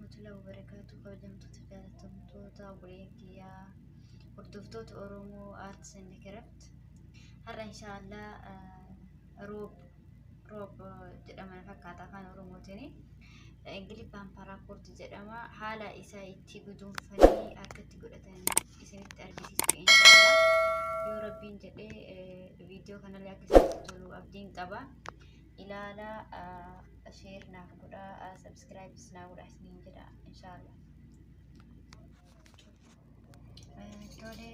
warahmatullahi wabarakatuh. Kabajamtoota jaallatamtoota obboleeyyan kiyyaa hordoftoota Oromoo Arts and Craft har'a inshaallah roob jedhama fakkaata afaan Oromootiin Ingiliffaan paaraaport jedhama. Haala isaa itti guduunfanii akkatti godhatanii isinitti argisiisu inshaallah yoo rabbiin jedhee viidiyoo kanallee akka isinitti tolu abdiin qaba. Ilaala share naaf godha, subscribe naaf godha isiniin jedha inshaallah. Tole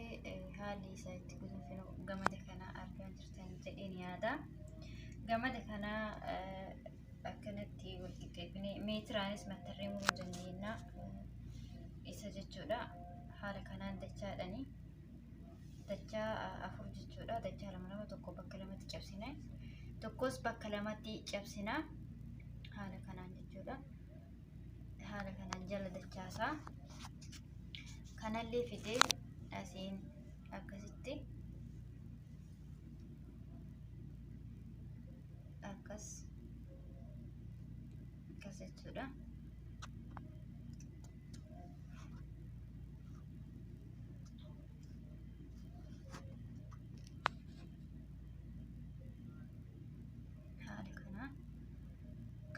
haalli isaa itti guduunfinu gamada kana argaa jirtan jedheen yaada. Gamada kana akkanatti wal qixxeeffine meetiraanis mattarree muruu dandeenya isa jechuudha. Haala kanaan dachaadhani dachaa afur jechuudha. Dachaa lama tokko bakka lamatti cabsina, tokkos bakka lamatti cabsina. Haala kanaan jechuudha. Haala kanaan jala dachaasaa kanallee fidee asiin akkasitti akkas jechuudha.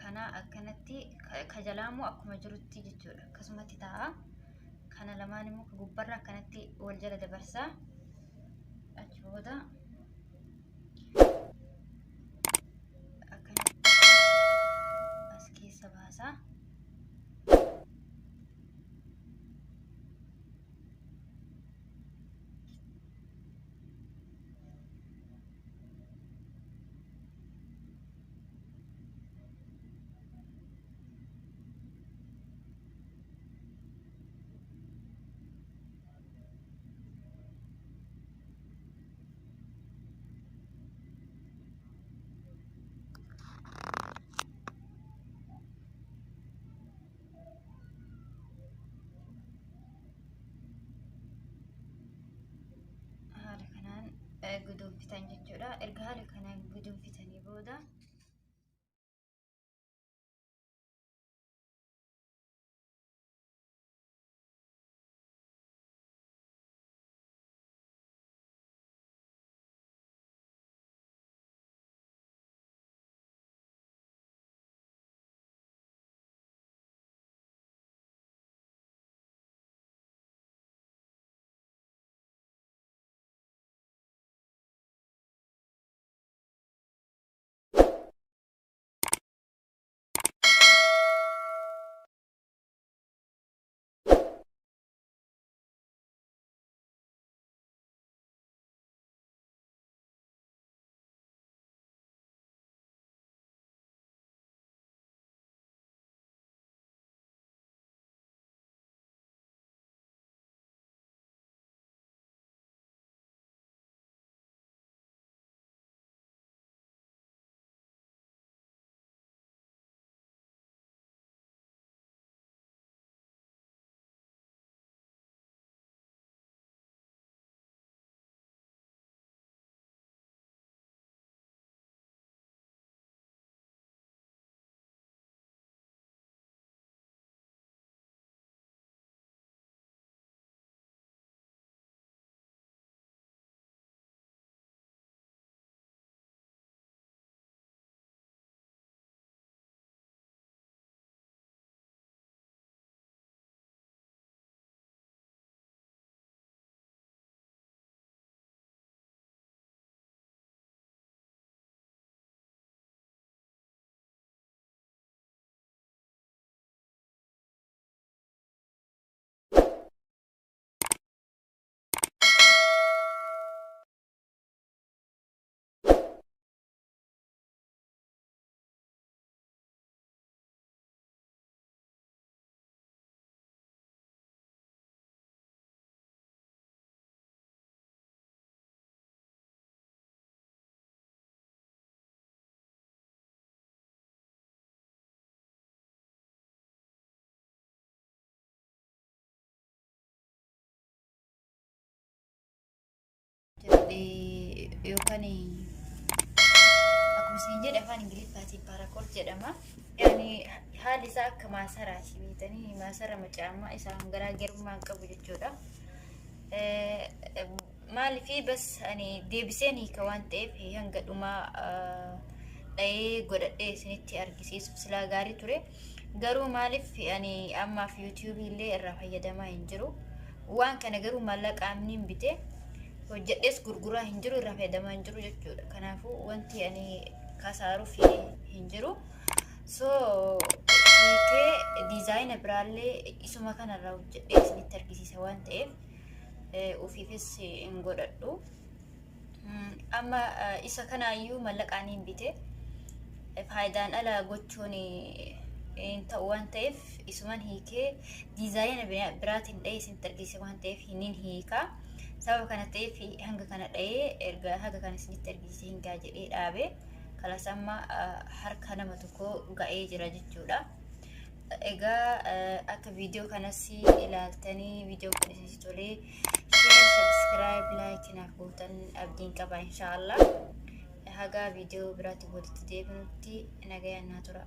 Kana akkanatti kajalaamu akkuma jirutti jechuudha. Akkasumatti ta'a. Kana lamaan immoo gubbarra akkanatti wal jala dabarsaa. Achi booda akkanatti as keessa baasaa. Guduunfitan jechuudha. Erga haala kanaan guduunfitanii booda yookaan akkuma سنجد أفان إنجليز فاتي باراكول جدما يعني هذه ساك ما سرى شبيتني ما سرى مجمع إسا هنجرا جرب ما نقبل الجودة ما اللي فيه بس يعني دي بسني كوان تيف هي هنجد وما أي قدر أي سنتي أركيسيس بسلا غاري تري قرو مالف يعني أما في يوتيوب اللي الرفاهية دما ينجرو وان كان قرو مالك آمنين بته وجدس غرغرا هنجرو الرفاهية دما ينجرو جتجودا كنافو وانتي يعني كاسارو في هنجرو هيك ديزاين برالي اسمه كان الراو جدس نتركيسيس وان تيف وفي فيس انقدرو أما إسا كان أيو مالك آنين بته فايدان ألا قوتشوني انت وان تيف اسمان هيك ديزاين براتين داي سنتركيسي وان تيف هنين هيكا سبب كانت تيف هنگا كانت اي ارغا هنگا كانت سنتركيسي هنگا جدي دابي كلا سما حركة نمتكو غاي جرا جتشودا ايغا اكا فيديو كانسي الالتاني فيديو كانسي تولي شير سبسكرايب لايك ناكوتن ابدين كبا ان شاء الله هاga فيديو براتي بودت ديبنوتي نغايا ناتورا